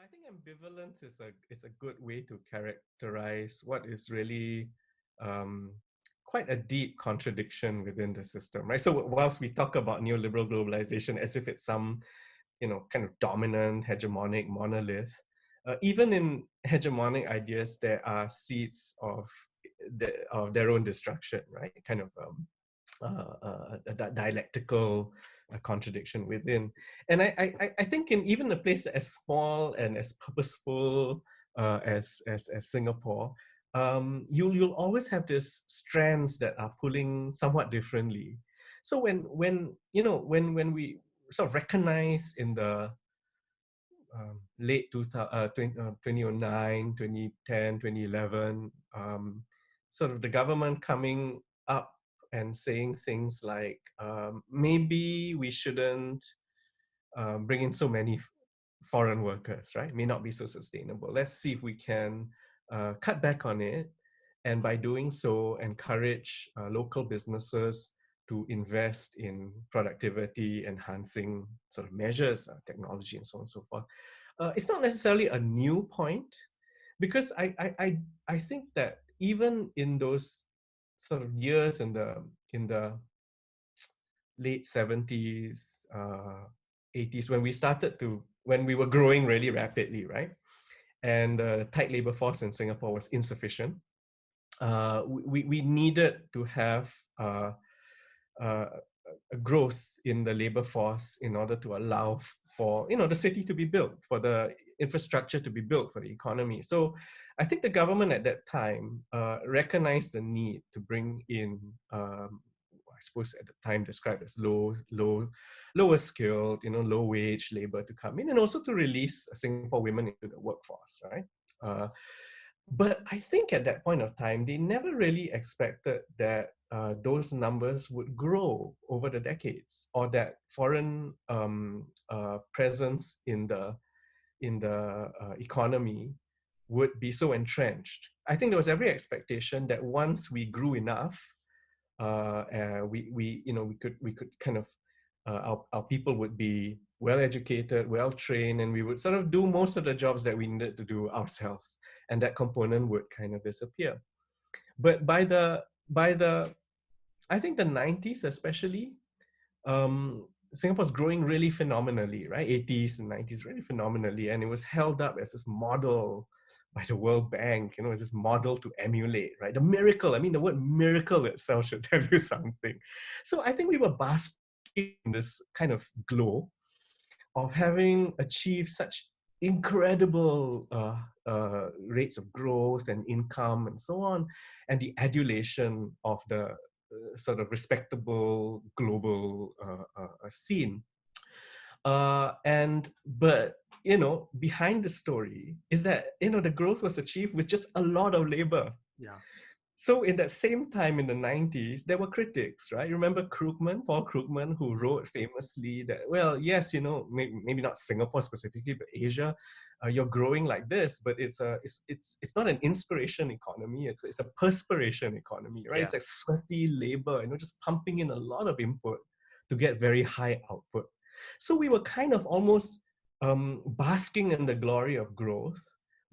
I think ambivalence is a good way to characterize what is really um, quite a deep contradiction within the system, right? So whilst we talk about neoliberal globalization as if it's some, kind of dominant hegemonic monolith, even in hegemonic ideas, there are seeds of their own destruction, right? Kind of a dialectical contradiction within. And I think in even a place as small and as purposeful as Singapore, you'll always have these strands that are pulling somewhat differently. So when we sort of recognize in the late 2009, 2010, 2011, sort of the government coming up and saying things like, maybe we shouldn't bring in so many foreign workers, right? May not be so sustainable. Let's see if we can cut back on it. And by doing so, encourage local businesses to invest in productivity enhancing sort of measures, technology, and so on and so forth. It's not necessarily a new point, because I think that even in those sort of years in the late 70s, 80s, when we were growing really rapidly, right? And the tight labor force in Singapore was insufficient. We needed to have uh, a growth in the labor force in order to allow for the city to be built, for the infrastructure to be built, for the economy. So I think the government at that time recognized the need to bring in, I suppose at the time described as lower skilled, low wage labor to come in, and also to release Singapore women into the workforce, right? Uh, but I think at that point of time, they never really expected that those numbers would grow over the decades, or that foreign presence in the economy would be so entrenched. I think there was every expectation that once we grew enough, we could kind of our people would be well educated, well trained, and we would sort of do most of the jobs that we needed to do ourselves, and that component would kind of disappear. But by the I think the 90s especially, Singapore's growing really phenomenally, right? 80s and 90s really phenomenally, and it was held up as this model by the World Bank, as this model to emulate, right? The miracle, I mean, the word miracle itself should tell you something. So I think we were basking in this kind of glow of having achieved such incredible rates of growth and income and so on, and the adulation of the sort of respectable global scene. But behind the story is that the growth was achieved with just a lot of labor. Yeah. So in that same time in the 90s, there were critics, right? You remember Paul Krugman, who wrote famously that, well, yes, maybe not Singapore specifically, but Asia, you're growing like this, but it's not an inspiration economy. It's a perspiration economy, right? Yeah. It's like sweaty labor, just pumping in a lot of input to get very high output. So we were kind of almost basking in the glory of growth,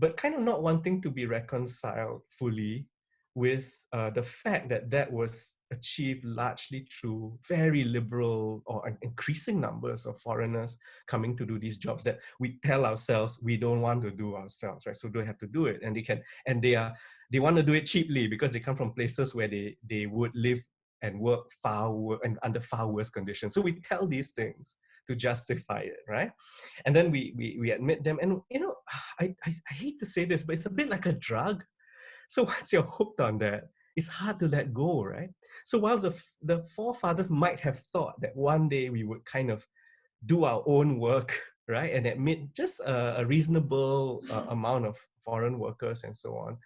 but kind of not wanting to be reconciled fully with the fact that that was achieved largely through very liberal or increasing numbers of foreigners coming to do these jobs that we tell ourselves we don't want to do ourselves, right? So they have to do it, and they want to do it cheaply because they come from places where they would live and work and under far worse conditions. So we tell these things to justify it, right? And then we admit them, and I hate to say this, but it's a bit like a drug. So once you're hooked on that, it's hard to let go, right? So while the forefathers might have thought that one day we would kind of do our own work, right, and admit just a reasonable amount of foreign workers and so on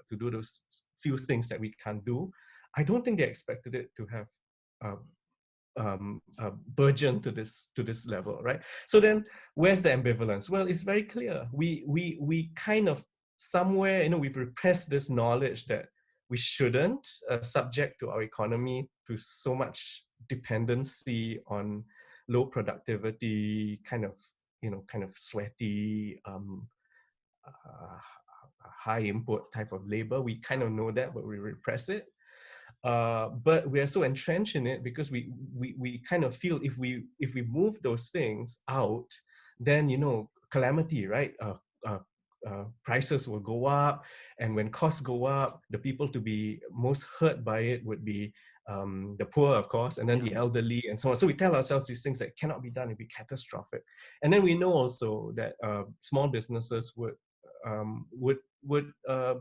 to do those few things that we can't do, I don't think they expected it to have um, burgeoned to this level, right? So then, where's the ambivalence? Well, it's very clear. We kind of somewhere, we've repressed this knowledge that we shouldn't subject to our economy to so much dependency on low productivity kind of kind of sweaty, high input type of labor. We kind of know that, but we repress it. But we are so entrenched in it because we kind of feel if we move those things out, then calamity, right? Prices will go up, and when costs go up, the people to be most hurt by it would be the poor, of course, and then the elderly, and so on. So we tell ourselves these things that cannot be done; it'd be catastrophic. And then we know also that small businesses would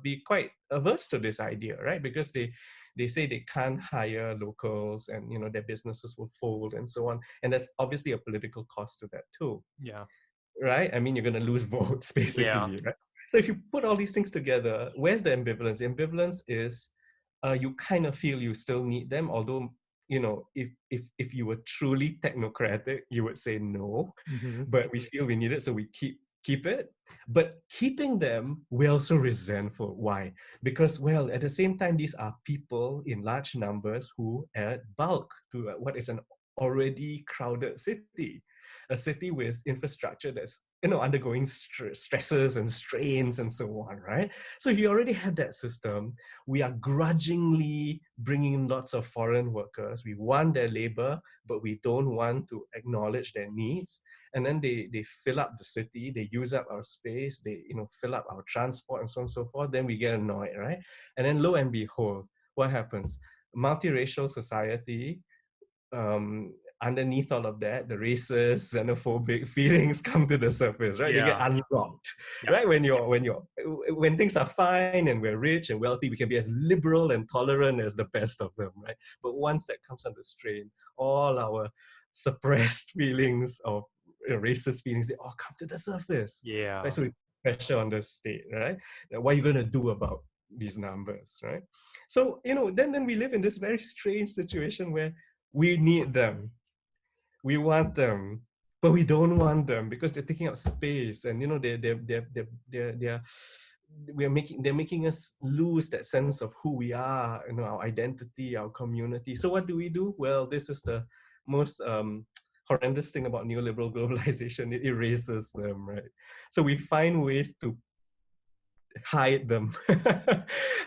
be quite averse to this idea, right? Because they say they can't hire locals, and their businesses will fold and so on. And there's obviously a political cost to that too, Yeah. right? I mean, you're going to lose votes basically, right? So if you put all these things together, where's the ambivalence? The ambivalence is you kind of feel you still need them, although if you were truly technocratic, you would say no, but we feel we need it, so we keep it. But keeping them, we're also resentful. Why? Because, well, at the same time, these are people in large numbers who add bulk to what is an already crowded city, a city with infrastructure that's undergoing stresses and strains and so on, right? So if you already have that system, we are grudgingly bringing in lots of foreign workers. We want their labor, but we don't want to acknowledge their needs. And then they fill up the city, they use up our space, they fill up our transport and so on and so forth. Then we get annoyed, right? And then lo and behold, what happens? Multiracial society, underneath all of that, the racist, xenophobic feelings come to the surface, right? They get unlocked, right? When things are fine and we're rich and wealthy, we can be as liberal and tolerant as the best of them, right? But once that comes under strain, all our suppressed feelings of racist feelings, they all come to the surface. Yeah. Right? So we pressure on the state, right? What are you going to do about these numbers, right? So, then we live in this very strange situation where we need them, we want them, but we don't want them because they're taking up space, and they're they're making us lose that sense of who we are, our identity, our community. So what do? Well, this is the most horrendous thing about neoliberal globalization. It erases them, right? So we find ways to hide them.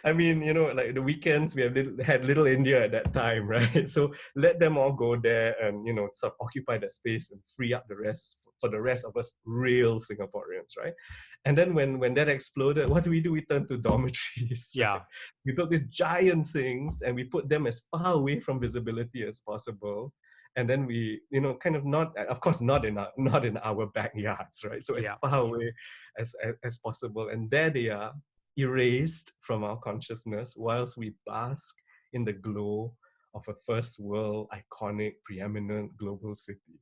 I mean, like the weekends, we had Little India at that time, right? So let them all go there and, sort of occupy the space and free up the rest for the rest of us real Singaporeans, right? And then when that exploded, what do? We turn to dormitories. Yeah. Right? We built these giant things and we put them as far away from visibility as possible. And then we, kind of not, of course, not in our backyards, right? So as far away as possible. And there they are, erased from our consciousness, whilst we bask in the glow of a first world, iconic, preeminent global city.